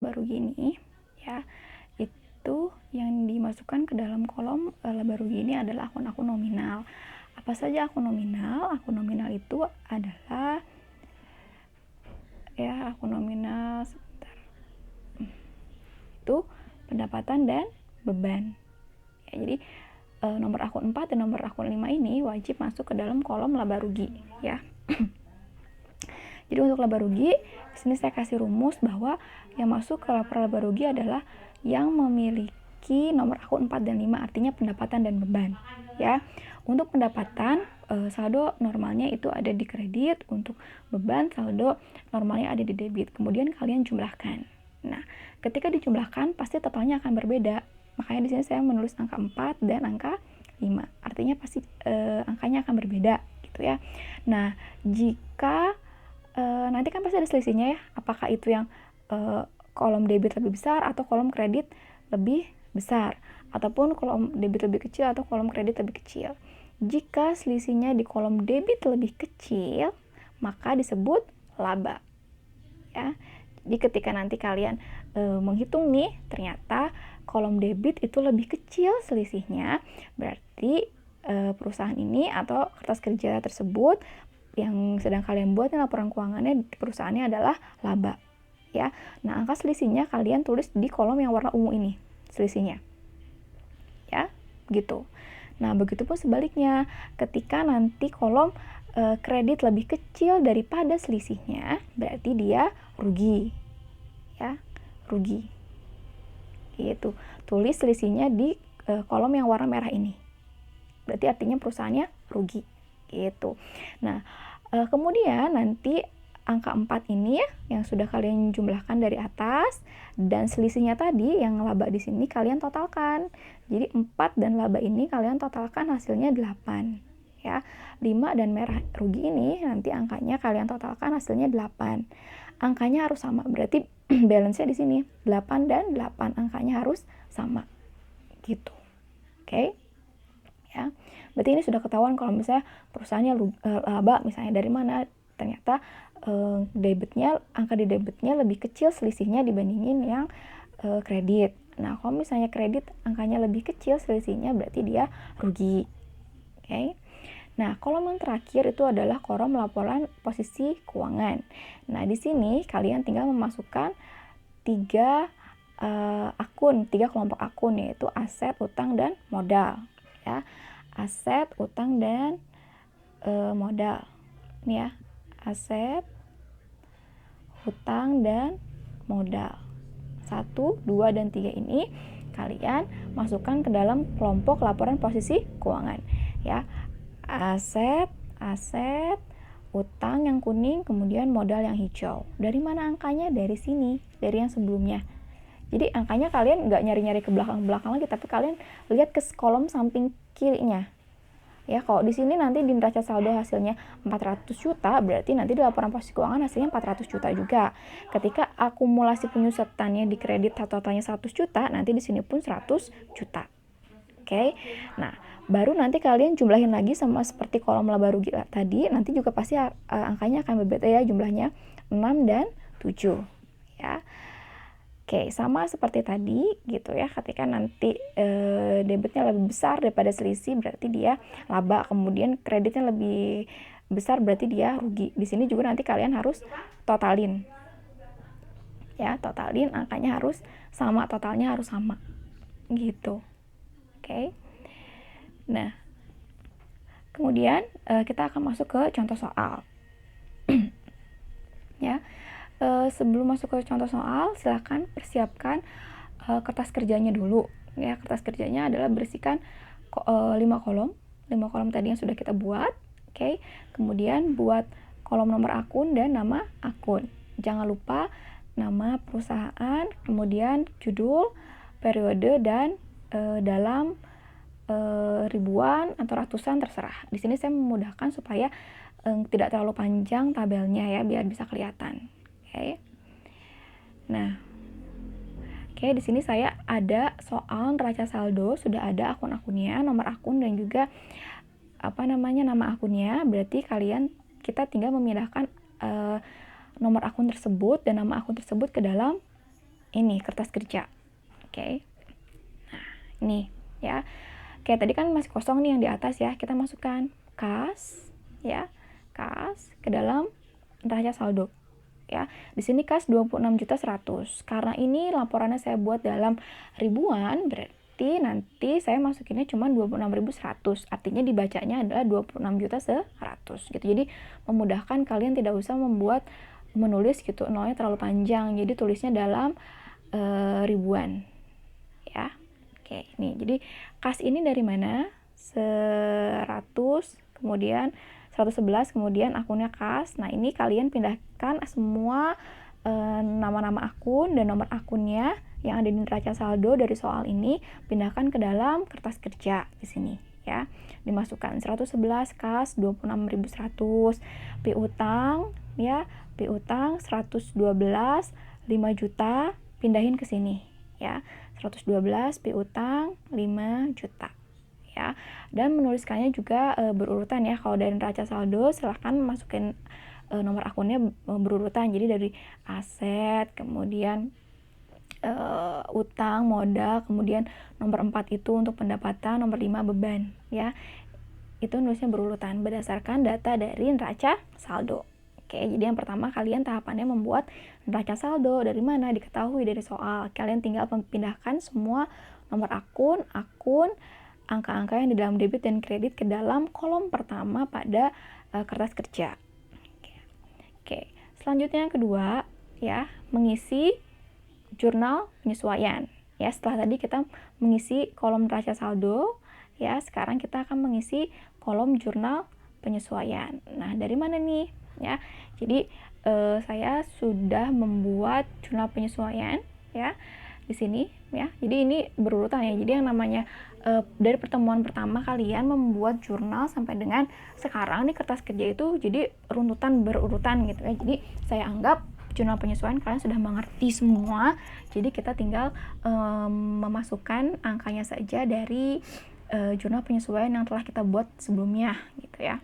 baru gini ya, itu yang dimasukkan ke dalam kolom laba rugi ini adalah akun-akun nominal. Apa saja akun nominal? Akun nominal itu adalah akun nominal sebentar. Itu pendapatan dan beban. Ya, jadi nomor akun 4 dan nomor akun 5 ini wajib masuk ke dalam kolom laba rugi ya. Jadi untuk laba rugi, di sini saya kasih rumus bahwa yang masuk ke laporan laba rugi adalah yang memiliki nomor akun 4 dan 5, artinya pendapatan dan beban ya. Untuk pendapatan, saldo normalnya itu ada di kredit, untuk beban saldo normalnya ada di debit. Kemudian kalian jumlahkan. Nah, ketika dijumlahkan pasti totalnya akan berbeda. Makanya di sini saya menulis angka 4 dan angka 5. Artinya pasti angkanya akan berbeda gitu ya. Nah, jika nanti kan pasti ada selisihnya ya, apakah itu yang kolom debit lebih besar atau kolom kredit lebih besar, ataupun kolom debit lebih kecil atau kolom kredit lebih kecil. Jika selisihnya di kolom debit lebih kecil, maka disebut laba ya. Jadi ketika nanti kalian menghitung nih, ternyata kolom debit itu lebih kecil selisihnya, berarti perusahaan ini atau kertas kerja tersebut yang sedang kalian buat laporan keuangannya perusahaannya adalah laba ya. Nah, angka selisihnya kalian tulis di kolom yang warna ungu ini, selisihnya ya, gitu. Nah, begitupun sebaliknya, ketika nanti kolom kredit lebih kecil daripada selisihnya, berarti dia rugi ya, rugi gitu. Tulis selisihnya di kolom yang warna merah ini, berarti artinya perusahaannya rugi gitu. Nah, kemudian nanti angka 4 ini ya, yang sudah kalian jumlahkan dari atas, dan selisihnya tadi yang laba di sini kalian totalkan. Jadi 4 dan laba ini kalian totalkan, hasilnya 8 ya. 5 dan merah rugi ini nanti angkanya kalian totalkan, hasilnya 8. Angkanya harus sama, berarti balance-nya di sini 8 dan 8, angkanya harus sama gitu. Oke? Ya. Berarti ini sudah ketahuan kalau misalnya perusahaannya laba, misalnya dari mana, ternyata angka di debitnya lebih kecil selisihnya dibandingin yang kredit. Nah, kalau misalnya kredit angkanya lebih kecil selisihnya, berarti dia rugi. Oke. Nah, kolom yang terakhir itu adalah kolom laporan posisi keuangan. Nah, di sini kalian tinggal memasukkan tiga kelompok akun, yaitu aset, utang, dan modal ya. Aset, utang, dan modal. Ini ya, aset, utang, dan modal. 1, 2, dan 3 ini kalian masukkan ke dalam kelompok laporan posisi keuangan ya. Aset, utang yang kuning, kemudian modal yang hijau. Dari mana angkanya? Dari sini, dari yang sebelumnya. Jadi angkanya kalian nggak nyari-nyari ke belakang-belakang lagi, tapi kalian lihat ke kolom samping kirinya. Ya, kalau di sini nanti di neraca saldo hasilnya 400 juta, berarti nanti di laporan posisi keuangan hasilnya 400 juta juga. Ketika akumulasi penyusetannya di kredit totalnya 100 juta, nanti di sini pun 100 juta. Oke. Nah, baru nanti kalian jumlahin lagi sama seperti kolom laba rugi tadi, nanti juga pasti angkanya akan berbeda ya, jumlahnya 6 dan 7 ya. Oke, sama seperti tadi gitu ya. Ketika nanti debitnya lebih besar daripada selisih, berarti dia laba. Kemudian kreditnya lebih besar, berarti dia rugi. Di sini juga nanti kalian harus totalin. Ya, totalin, angkanya harus sama, totalnya harus sama. Gitu. Oke. Nah, kemudian kita akan masuk ke contoh soal. Ya. Sebelum masuk ke contoh soal, silakan persiapkan kertas kerjanya dulu ya. Kertas kerjanya adalah berisikan 5 kolom tadi yang sudah kita buat. Oke. Kemudian buat kolom nomor akun dan nama akun. Jangan lupa nama perusahaan, kemudian judul, periode, dan dalam ribuan atau ratusan terserah. Di sini saya memudahkan supaya tidak terlalu panjang tabelnya ya, biar bisa kelihatan. Oke. Nah, di sini saya ada soal neraca saldo, sudah ada akun-akunnya, nomor akun, dan juga nama akunnya. Berarti kita tinggal memindahkan nomor akun tersebut dan nama akun tersebut ke dalam ini kertas kerja. Oke. Nah, ini ya. Oke, tadi kan masih kosong nih yang di atas ya. Kita masukkan kas ya. Kas ke dalam neraca saldo. Ya. Di sini kas 26.100.000. Karena ini laporannya saya buat dalam ribuan, berarti nanti saya masukinnya cuma 26.100. Artinya dibacanya adalah 26.100.000 gitu. Jadi memudahkan kalian tidak usah menulis gitu nolnya terlalu panjang. Jadi tulisnya dalam ribuan. Ya. Oke, nih. Jadi kas ini dari mana? 100, kemudian 111, kemudian akunnya kas. Nah, ini kalian pindahkan semua nama-nama akun dan nomor akunnya yang ada di neraca saldo dari soal ini, pindahkan ke dalam kertas kerja di sini ya. Dimasukkan 111 kas 26.100, piutang ya, piutang 112 5 juta, pindahin ke sini ya. 112 piutang 5 juta ya. Dan menuliskannya juga berurutan ya. Kalau dari neraca saldo silahkan masukin nomor akunnya berurutan. Jadi dari aset, kemudian utang, modal, kemudian nomor 4 itu untuk pendapatan, nomor 5 beban ya. Itu nulisnya berurutan berdasarkan data dari neraca saldo. Oke, jadi yang pertama kalian tahapannya membuat neraca saldo. Dari mana? Diketahui dari soal. Kalian tinggal pindahkan semua nomor akun, angka-angka yang di dalam debit dan kredit ke dalam kolom pertama pada kertas kerja. Oke, selanjutnya yang kedua ya, mengisi jurnal penyesuaian. Ya, setelah tadi kita mengisi kolom neraca saldo, ya, sekarang kita akan mengisi kolom jurnal penyesuaian. Nah, dari mana nih? Ya, jadi saya sudah membuat jurnal penyesuaian ya di sini ya. Jadi ini berurutan ya. Jadi yang namanya dari pertemuan pertama kalian membuat jurnal sampai dengan sekarang nih kertas kerja itu jadi runtutan berurutan gitu ya. Jadi saya anggap jurnal penyesuaian kalian sudah mengerti semua. Jadi kita tinggal memasukkan angkanya saja dari jurnal penyesuaian yang telah kita buat sebelumnya gitu ya.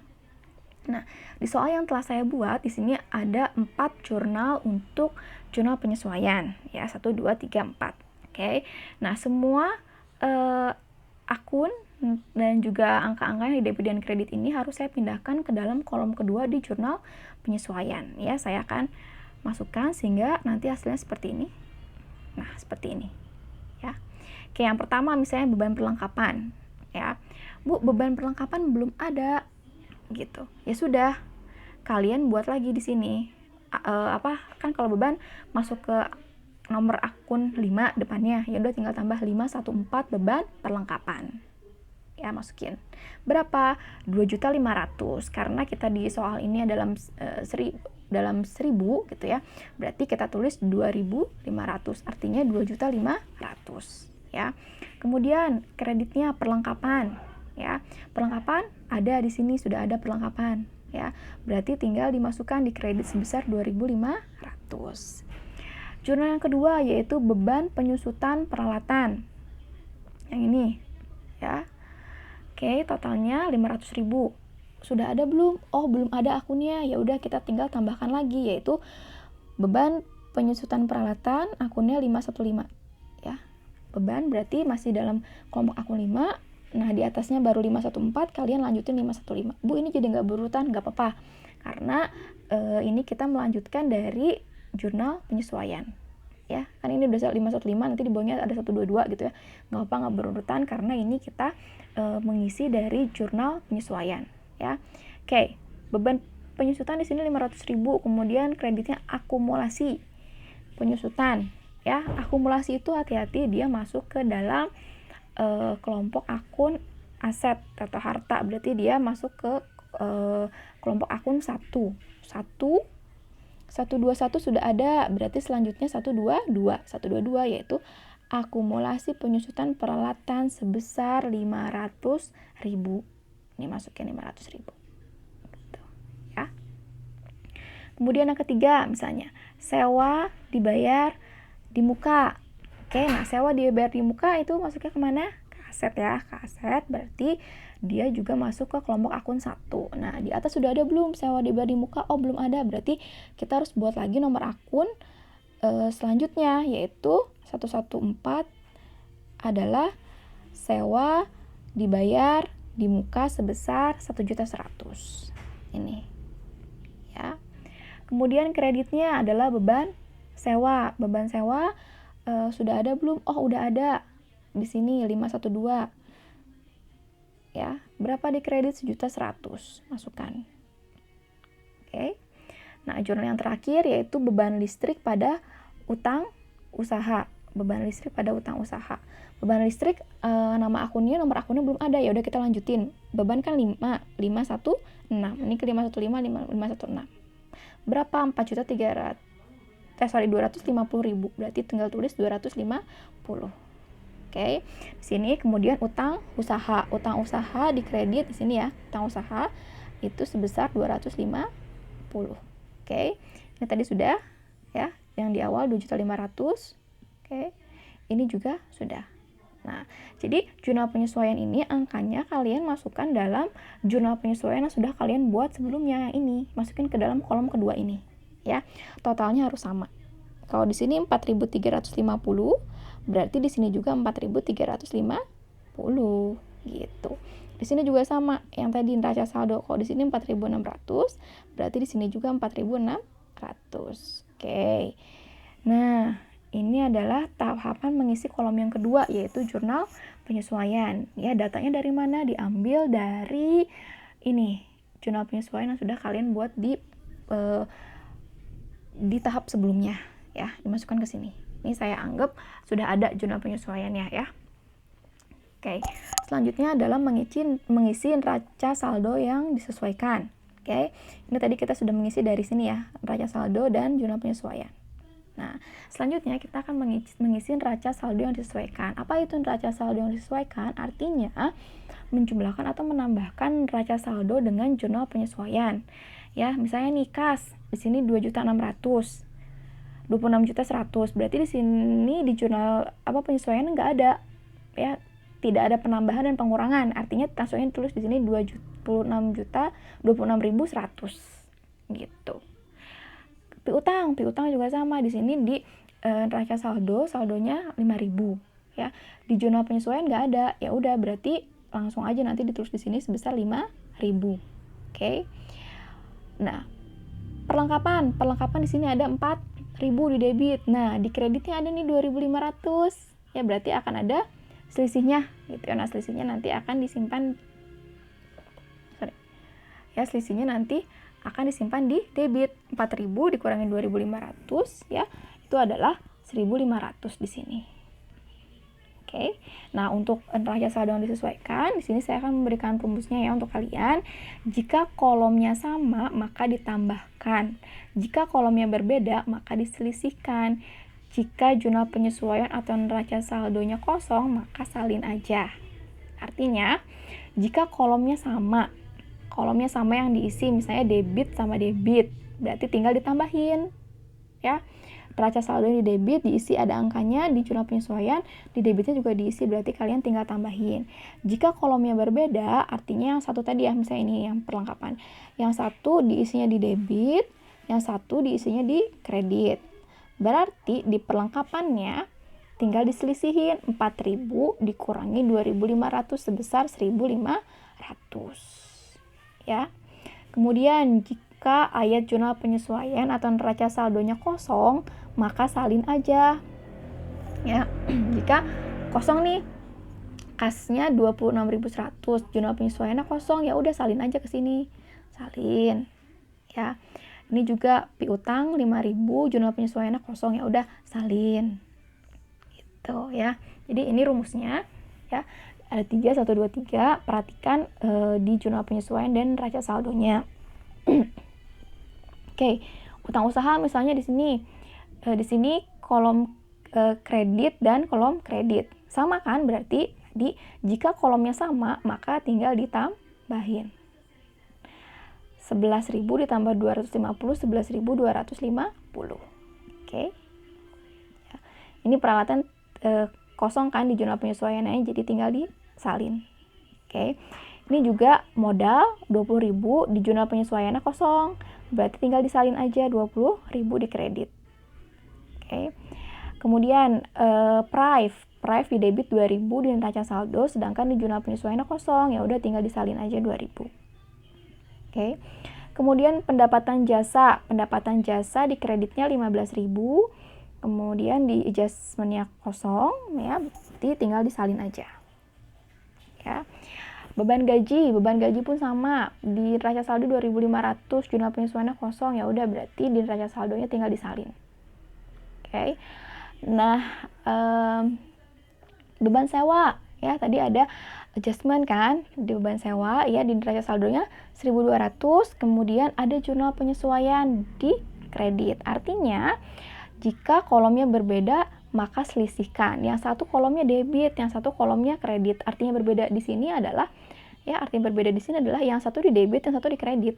Nah, di soal yang telah saya buat di sini ada 4 jurnal untuk jurnal penyesuaian ya, 1 2 3 4. Oke. Nah, semua akun dan juga angka-angka yang di debit dan kredit ini harus saya pindahkan ke dalam kolom kedua di jurnal penyesuaian ya. Saya akan masukkan sehingga nanti hasilnya seperti ini. Nah, seperti ini ya. Oke, yang pertama misalnya beban perlengkapan ya. Bu, beban perlengkapan belum ada gitu. Ya sudah, kalian buat lagi di sini. Kan kalau beban masuk ke nomor akun 5 depannya, ya udah tinggal tambah 514 beban perlengkapan. Ya, masukin. Berapa? 2.500.000. Karena kita di soal ini dalam 1000 gitu ya. Berarti kita tulis 2.500, artinya 2.500.000 ya. Kemudian kreditnya perlengkapan ya. Perlengkapan ada di sini, sudah ada perlengkapan ya. Berarti tinggal dimasukkan di kredit sebesar 2.500. Jurnal yang kedua yaitu beban penyusutan peralatan. Yang ini ya. Oke, totalnya 500.000. Sudah ada belum? Oh, belum ada akunnya. Ya udah kita tinggal tambahkan lagi yaitu beban penyusutan peralatan akunnya 515 ya. Beban berarti masih dalam kelompok akun 5. Nah, di atasnya baru 514, kalian lanjutin 515. Bu, ini jadi nggak berurutan, nggak apa-apa. Karena ini kita melanjutkan dari jurnal penyesuaian. Ya, kan ini udah 515, nanti di bawahnya ada 122 gitu ya. Nggak apa-apa, nggak berurutan, karena ini kita mengisi dari jurnal penyesuaian. Ya, oke. Beban penyusutan di sini 500.000, kemudian kreditnya akumulasi penyusutan. Ya, akumulasi itu hati-hati dia masuk ke dalam kelompok akun aset atau harta, berarti dia masuk ke kelompok akun 1. 121 sudah ada, berarti selanjutnya 122 yaitu akumulasi penyusutan peralatan sebesar 500.000. Ini masukin 500.000 gitu, ya. Kemudian yang ketiga misalnya sewa dibayar di muka. Oke, nah sewa dibayar di muka itu masuknya kemana? Ke aset ya, ke aset berarti dia juga masuk ke kelompok akun 1. Nah, di atas sudah ada belum sewa dibayar di muka? Oh, belum ada, berarti kita harus buat lagi nomor akun selanjutnya yaitu 114 adalah sewa dibayar di muka sebesar 1.100.000. Ini ya. Kemudian kreditnya adalah beban sewa. Beban sewa sudah ada belum? Oh, udah ada. Di sini 512. Ya, berapa di kredit? 1.100.000. Masukkan. Oke. Nah, jurnal yang terakhir yaitu beban listrik pada utang usaha. Beban listrik pada utang usaha. Beban listrik nomor akunnya belum ada. Ya udah kita lanjutin. Beban kan 516. Ini ke 516. Berapa? 250.000. Berarti tinggal tulis 250. Oke. Di sini kemudian utang usaha. Utang usaha di kredit di sini ya. Utang usaha itu sebesar 250. Oke. Ini tadi sudah ya. Yang di awal 2.500.000. Oke. Ini juga sudah. Nah, jadi jurnal penyesuaian ini angkanya kalian masukkan dalam jurnal penyesuaian yang sudah kalian buat sebelumnya ini. Masukin ke dalam kolom kedua ini, ya. Totalnya harus sama. Kalau di sini 4.350, berarti di sini juga 4.350 gitu. Di sini juga sama, yang tadi neraca saldo. Kalau di sini 4.600, berarti di sini juga 4.600. Oke. Nah, ini adalah tahapan mengisi kolom yang kedua, yaitu jurnal penyesuaian. Ya, datanya dari mana? Diambil dari ini, jurnal penyesuaian yang sudah kalian buat di tahap sebelumnya, ya, dimasukkan ke sini. Ini saya anggap sudah ada jurnal penyesuaiannya, ya. Oke, selanjutnya adalah mengisi neraca saldo yang disesuaikan. Oke, ini tadi kita sudah mengisi dari sini ya, neraca saldo dan jurnal penyesuaian. Nah, selanjutnya kita akan mengisi neraca saldo yang disesuaikan. Apa itu neraca saldo yang disesuaikan? Artinya, menjumlahkan atau menambahkan neraca saldo dengan jurnal penyesuaian. Ya, misalnya nih kas, di sini 2.600.000, 26.100.000. Berarti di sini di jurnal penyesuaian nggak ada. Ya, tidak ada penambahan dan pengurangan. Artinya langsungnya tulis di sini 26.100.000 gitu. Piutang juga sama. Di sini di neraca saldonya 5.000 ya. Di jurnal penyesuaian nggak ada. Ya udah, berarti langsung aja nanti ditulis di sini sebesar 5.000. Oke. Nah, perlengkapan di sini ada 4.000 di debit. Nah, di kreditnya ada nih 2.500. Ya, berarti akan ada selisihnya gitu ya. Nah, selisihnya nanti akan disimpan. Selisihnya nanti akan disimpan di debit. 4.000 dikurangi 2.500 ya, itu adalah 1.500 di sini. Oke. Nah, untuk neraca saldo yang disesuaikan, di sini saya akan memberikan rumusnya ya untuk kalian. Jika kolomnya sama, maka ditambahkan. Jika kolomnya berbeda, maka diselisihkan. Jika jurnal penyesuaian atau neraca saldonya kosong, maka salin aja. Artinya, jika kolomnya sama yang diisi, misalnya debit sama debit, berarti tinggal ditambahin ya. Neraca saldo di debit diisi ada angkanya, di jurnal penyesuaian di debitnya juga diisi, berarti kalian tinggal tambahin. Jika kolomnya berbeda, artinya yang satu tadi ya, misalnya ini yang perlengkapan, yang satu diisinya di debit, yang satu diisinya di kredit, berarti di perlengkapannya tinggal diselisihin. 4.000 dikurangi 2.500 sebesar 1.500 ya. Kemudian jika ayat jurnal penyesuaian atau neraca saldonya kosong, maka salin aja ya. Jika kosong nih, kasnya 26.100, jurnal penyesuaiannya kosong, ya udah salin aja ke sini, salin ya. Ini juga piutang 5.000, jurnal penyesuaiannya kosong, ya udah salin gitu ya. Jadi ini rumusnya ya. Ada 3, 1, 2, 3. Perhatikan di jurnal penyesuaian dan neraca saldonya. Oke, utang usaha misalnya di sini. Di sini kolom kredit dan kolom kredit. Sama kan? Berarti jika kolomnya sama, maka tinggal ditambahin. 11.000 ditambah 250, 11.250. Oke. Ya. Ini peralatan kosong kan di jurnal penyesuaiannya, jadi tinggal disalin. Oke. Ini juga modal 20.000 di jurnal penyesuaiannya kosong, berarti tinggal disalin aja 20.000 di kredit. Oke. Kemudian Prive di debit 2000 di neraca saldo, sedangkan di jurnal penyesuaiannya kosong, ya udah tinggal disalin aja 2000. Oke. Kemudian pendapatan jasa di kreditnya 15.000, kemudian di adjustmentnya kosong, ya berarti tinggal disalin aja. Ya. Beban gaji pun sama, di neraca saldo 2.500, jurnal penyesuaiannya kosong, ya udah berarti di neraca saldonya tinggal disalin. Oke. Nah, beban sewa, ya tadi ada adjustment kan di beban sewa, ya di neraca saldonya 1.200, kemudian ada jurnal penyesuaian di kredit. Artinya jika kolomnya berbeda maka selisihkan. Yang satu kolomnya debit, yang satu kolomnya kredit. Artinya berbeda di sini adalah yang satu di debit, yang satu di kredit.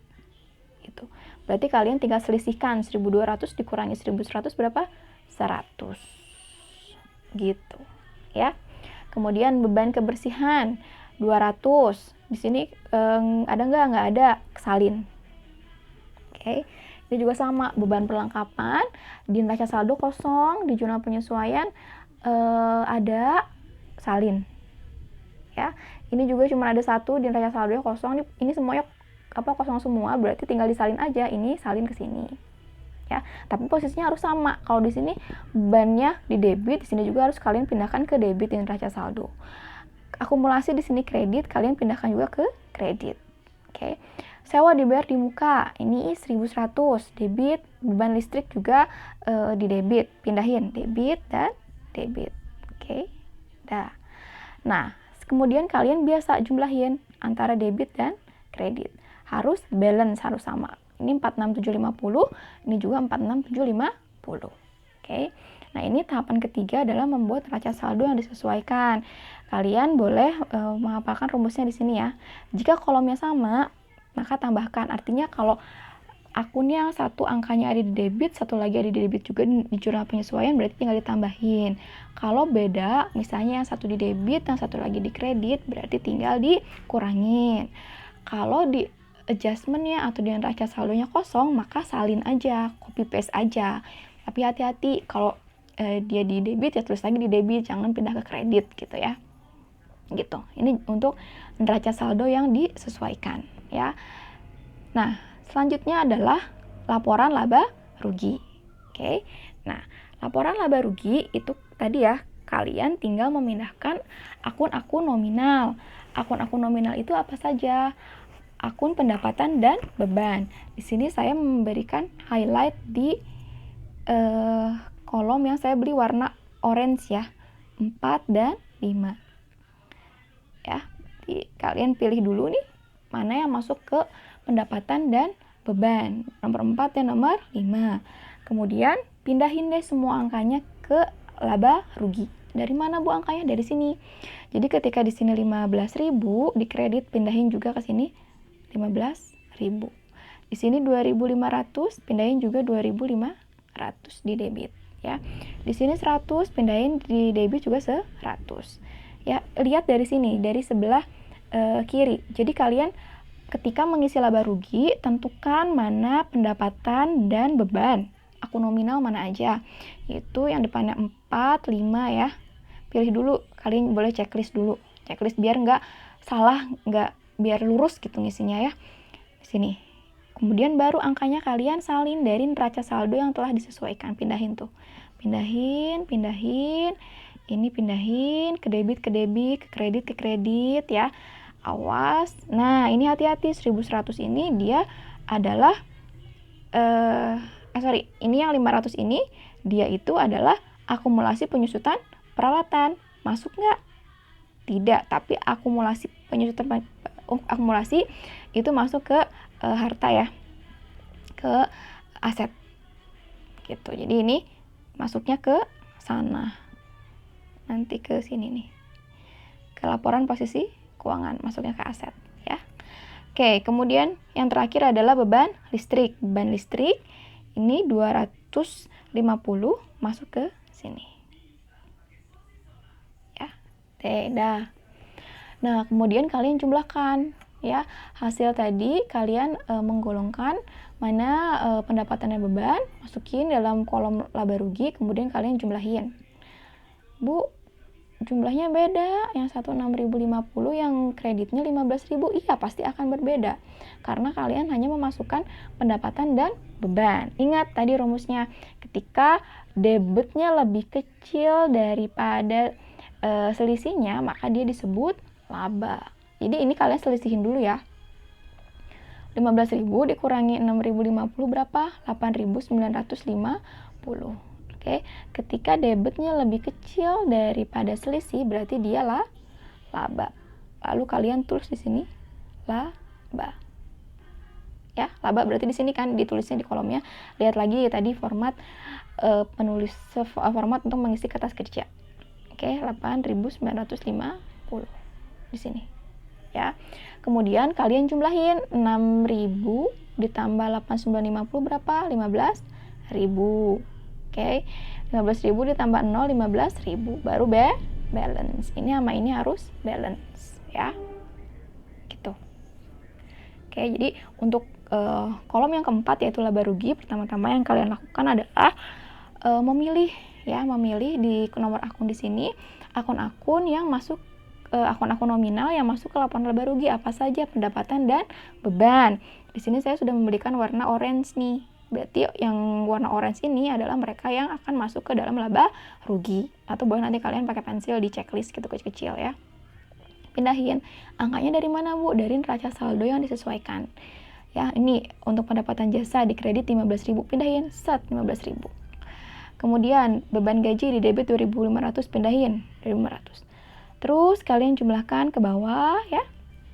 Gitu. Berarti kalian tinggal selisihkan 1.200 dikurangi 1.100 berapa? 100. Gitu, ya. Kemudian beban kebersihan 200. Di sini ada nggak ada, salin. Oke. Ini juga sama, beban perlengkapan di neraca saldo kosong, di jurnal penyesuaian ada, salin. Ya. Ini juga cuma ada satu di neraca saldo kosong. Ini semuanya kosong semua, berarti tinggal disalin aja. Ini salin ke sini. Ya, tapi posisinya harus sama. Kalau di sini bebannya di debit, di sini juga harus kalian pindahkan ke debit di neraca saldo. Akumulasi di sini kredit, kalian pindahkan juga ke kredit. Oke. Sewa dibayar di muka, ini 1.100 debit, beban listrik juga di debit, pindahin debit dan debit. Oke. Dah. Nah, kemudian kalian biasa jumlahin antara debit dan kredit. Harus balance, harus sama. Ini 46750, ini juga 46750. Oke. Nah, ini tahapan ketiga adalah membuat neraca saldo yang disesuaikan. Kalian boleh menghafalkan rumusnya di sini ya. Jika kolomnya sama, maka tambahkan. Artinya kalau akunnya satu angkanya ada di debit, satu lagi ada di debit juga di jurnal penyesuaian, berarti tinggal ditambahin. Kalau beda, misalnya yang satu di debit, yang satu lagi di kredit, berarti tinggal dikurangin. Kalau di adjustmentnya atau di neraca saldonya kosong, maka salin aja, copy paste aja. Tapi hati-hati, kalau dia di debit ya tulis lagi di debit, jangan pindah ke kredit gitu ya. Gitu. Ini untuk neraca saldo yang disesuaikan ya. Nah, selanjutnya adalah laporan laba rugi. Oke. Nah, laporan laba rugi itu tadi ya, kalian tinggal memindahkan akun-akun nominal. Akun-akun nominal itu apa saja? Akun pendapatan dan beban. Di sini saya memberikan highlight di kolom yang saya beri warna orange ya, 4 dan 5. Ya, kalian pilih dulu nih mana yang masuk ke pendapatan dan beban, nomor 4 dan nomor 5. Kemudian pindahin deh semua angkanya ke laba rugi. Dari mana Bu angkanya? Dari sini. Jadi ketika di sini 15.000 di kredit, pindahin juga ke sini 15.000. Di sini 2.500, pindahin juga 2.500 di debit ya. Di sini 100, pindahin di debit juga 100. Ya, lihat dari sini, dari sebelah kiri. Jadi kalian ketika mengisi laba rugi, tentukan mana pendapatan dan beban. Akun nominal mana aja. Itu yang depannya 4, 5 ya. Pilih dulu, kalian boleh checklist dulu. Checklist biar nggak salah, biar lurus gitu ngisinya ya. Di sini. Kemudian baru angkanya kalian salin dari neraca saldo yang telah disesuaikan. Pindahin tuh. Pindahin. Ini pindahin ke debit, ke kredit ya. Awas. Nah, ini hati-hati, 1.100 ini dia adalah ini yang 500 ini dia itu adalah akumulasi penyusutan peralatan. Masuk nggak? Tidak, tapi akumulasi itu masuk ke harta ya, ke aset gitu. Jadi ini masuknya ke sana, nanti ke sini nih, ke laporan posisi keuangan, masuknya ke aset ya. Oke, kemudian yang terakhir adalah beban listrik. Beban listrik ini 250 masuk ke sini ya. Dah. Nah, kemudian kalian jumlahkan ya. Hasil tadi kalian menggolongkan mana pendapatannya beban, masukin dalam kolom laba rugi, kemudian kalian jumlahin. Bu, jumlahnya beda, yang satu 6.050, yang kreditnya 15.000. Iya, pasti akan berbeda karena kalian hanya memasukkan pendapatan dan beban. Ingat tadi rumusnya, ketika debitnya lebih kecil daripada selisihnya, maka dia disebut laba. Jadi ini kalian selisihin dulu ya. 15.000 dikurangi 6.050 berapa? 8.950. Oke, ketika debitnya lebih kecil daripada selisih, berarti dia laba. Lalu kalian tulis di sini laba. Ya, laba berarti di sini kan ditulisnya di kolomnya. Lihat lagi tadi format format untuk mengisi kertas kerja. Oke, 8.950 di sini. Ya. Kemudian kalian jumlahin 6.000 ditambah 8.950 berapa? 15.000. Oke. 15.000 ditambah 0 15.000 baru balance. Ini sama ini harus balance ya. Gitu. Oke, jadi untuk kolom yang keempat yaitu laba rugi, pertama-tama yang kalian lakukan adalah memilih di nomor akun di sini akun-akun yang masuk akun-akun nominal yang masuk ke laporan laba rugi, apa saja pendapatan dan beban. Di sini saya sudah memberikan warna orange nih. Berarti yang warna orange ini adalah mereka yang akan masuk ke dalam laba rugi. Atau boleh nanti kalian pakai pensil di checklist gitu kecil-kecil ya. Pindahin. Angkanya dari mana, Bu? Dari neraca saldo yang disesuaikan. Ya, ini untuk pendapatan jasa di kredit 15.000, pindahin set 15.000. Kemudian beban gaji di debit 2.500, pindahin 2.500. Terus kalian jumlahkan ke bawah ya.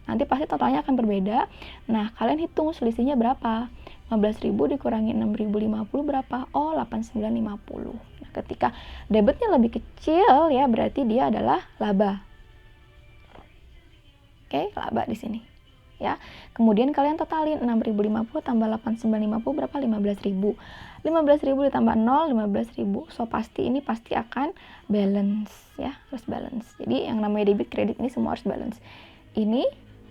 Nanti pasti totalnya akan berbeda. Nah, kalian hitung selisihnya berapa? 15.000 dikurangi 6.050 berapa? Oh, 8.950. Nah, ketika debitnya lebih kecil ya, berarti dia adalah laba. Oke, laba di sini. Ya. Kemudian kalian totalin 6.050 tambah 8.950 berapa? 15.000. 15.000 ditambah 0 15.000. So ini pasti akan balance ya, harus balance. Jadi yang namanya debit kredit ini semua harus balance. Ini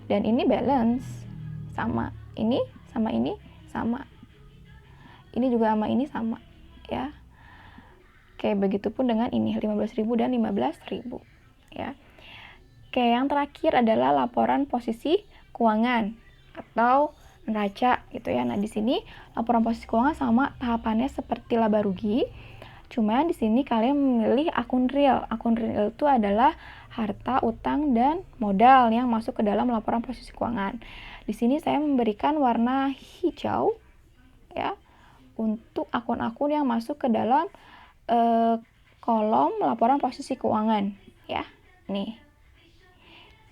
dan ini balance. Sama. Ini sama ini sama. Ini juga sama ini sama ya. Oke, begitupun dengan ini 15.000 dan 15.000 ya. Oke, yang terakhir adalah laporan posisi keuangan atau neraca gitu ya. Nah, di sini laporan posisi keuangan sama tahapannya seperti laba rugi. Cuman di sini kalian memilih akun real. Akun real itu adalah harta, utang, dan modal yang masuk ke dalam laporan posisi keuangan. Di sini saya memberikan warna hijau ya untuk akun-akun yang masuk ke dalam kolom laporan posisi keuangan ya. Nih.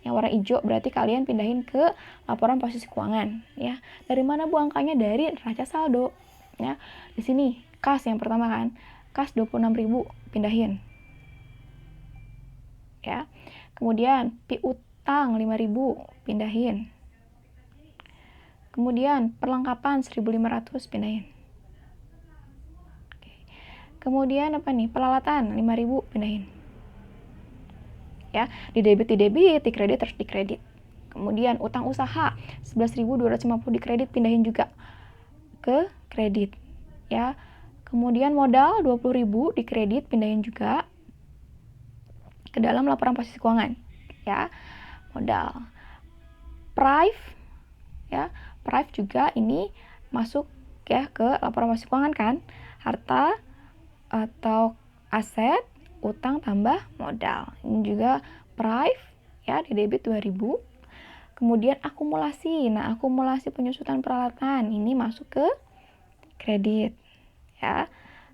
Yang warna hijau berarti kalian pindahin ke laporan posisi keuangan ya. Dari mana, Bu, angkanya? Dari neraca saldo ya. Di sini kas yang pertama kan. Kas 26.000 pindahin. Ya. Kemudian piutang 5.000 pindahin. Kemudian perlengkapan 1.500 pindahin. Oke. Kemudian apa nih? Peralatan 5.000 pindahin. Ya, di debit, di kredit terus di kredit. Kemudian utang usaha 11.250 di kredit, pindahin juga ke kredit ya. Kemudian modal 20.000 di kredit, pindahin juga ke dalam laporan posisi keuangan ya. Modal prive ya, prive juga ini masuk ya ke laporan posisi keuangan kan, harta atau aset, utang tambah modal. Ini juga prive ya, di debit 2.000. Kemudian akumulasi. Nah, akumulasi penyusutan peralatan ini masuk ke kredit ya.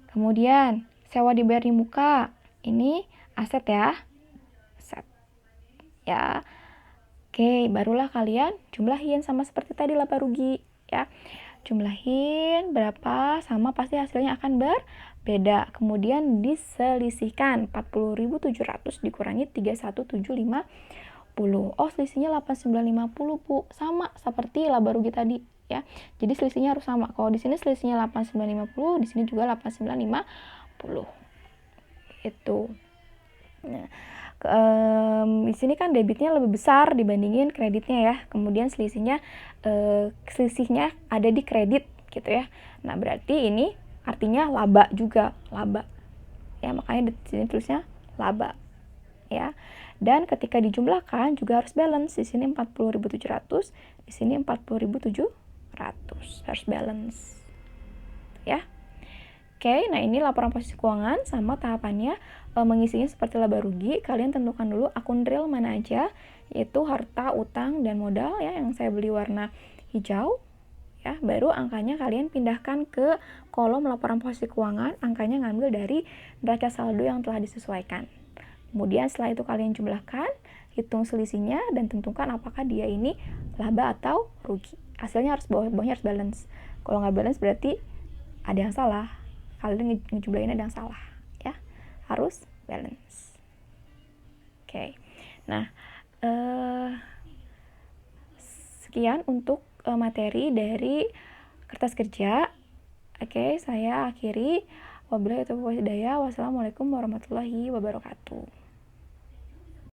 Kemudian sewa dibayar di muka. Ini aset ya. Aset. Ya. Oke, barulah kalian jumlahin sama seperti tadi laba rugi ya. Jumlahin berapa sama pasti hasilnya akan berbeda. Kemudian diselisihkan 40.700 dikurangi 31.750. Oh, selisihnya 8.950, Bu. Sama seperti laba rugi tadi ya. Jadi selisihnya harus sama. Kalau di sini selisihnya 8.950, di sini juga 8.950. Itu. Nah, Di sini kan debitnya lebih besar dibandingin kreditnya ya. Kemudian selisihnya ada di kredit gitu ya. Nah, berarti ini artinya laba juga, laba. Ya, makanya di sini tulisnya laba. Ya. Dan ketika dijumlahkan juga harus balance. Di sini 40.700, di sini 40.700. Harus balance. Ya. Oke, nah ini laporan posisi keuangan sama tahapannya. Mengisinya seperti laba rugi, kalian tentukan dulu akun real mana aja, yaitu harta, utang, dan modal ya, yang saya beli warna hijau. Ya, baru angkanya kalian pindahkan ke kolom laporan posisi keuangan, angkanya ngambil dari neraca saldo yang telah disesuaikan. Kemudian setelah itu kalian jumlahkan, hitung selisihnya, dan tentukan apakah dia ini laba atau rugi. Hasilnya harus bawahnya harus balance. Kalau nggak balance berarti ada yang salah. Kalian ngejumlahin ada yang salah. Ya, harus balance. Oke. Nah, sekian untuk materi dari kertas kerja. Oke, saya akhiri. Wabillahi taufiq wal hidayah. Wassalamualaikum warahmatullahi wabarakatuh.